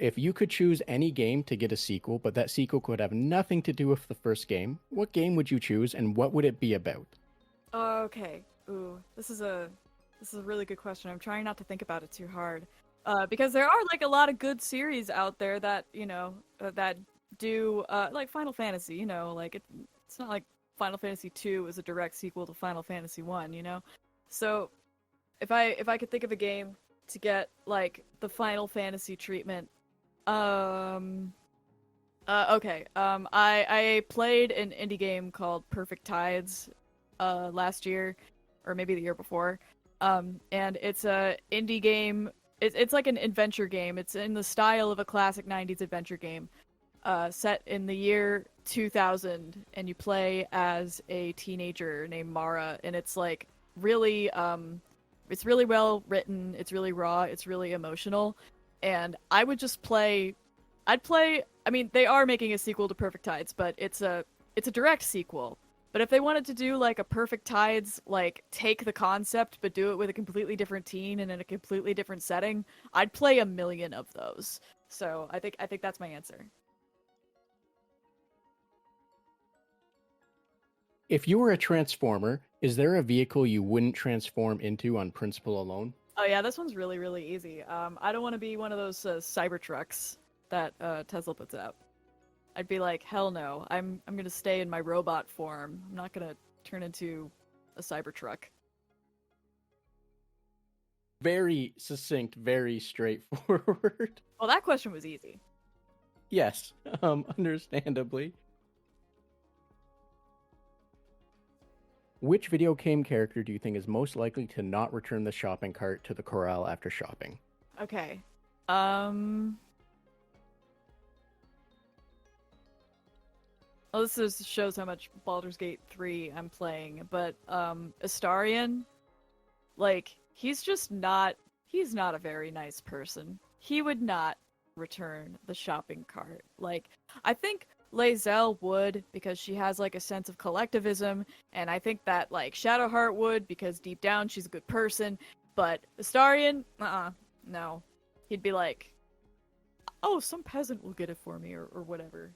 if you could choose any game to get a sequel, but that sequel could have nothing to do with the first game, what game would you choose and what would it be about? Okay. Ooh, this is a really good question. I'm trying not to think about it too hard. Because there are like a lot of good series out there that, that do like Final Fantasy, like it's not like Final Fantasy 2 is a direct sequel to Final Fantasy 1, So, if I could think of a game to get like the Final Fantasy treatment, um okay. I played an indie game called Perfect Tides last year or maybe the year before. And it's a indie game. It's like an adventure game. It's in the style of a classic 90s adventure game. Set in the year 2000, and you play as a teenager named Mara, and it's like really it's really well written, it's really raw, it's really emotional, and I would just play I'd play. I mean, they are making a sequel to Perfect Tides, but it's a direct sequel. But if they wanted to do like a Perfect Tides, like take the concept but do it with a completely different teen and in a completely different setting, I'd play a million of those. So I think that's my answer. If you were a transformer, is there a vehicle you wouldn't transform into on principle alone? Oh yeah, this one's really really easy. I don't want to be one of those Cybertrucks that Tesla puts out. I'd be like, hell no. I'm gonna stay in my robot form. I'm not gonna turn into a Cybertruck. Very succinct, very straightforward. Well, that question was easy. Yes, understandably. Which video game character do you think is most likely to not return the shopping cart to the corral after shopping? Okay. Um. Well, shows how much Baldur's Gate 3 I'm playing, but Astarion, like he's not a very nice person. He would not return the shopping cart. Like I think Lae'zel would because she has like a sense of collectivism, and I think that like Shadowheart would because deep down she's a good person, but Astarion, no. He'd be like, "Oh, some peasant will get it for me," or whatever.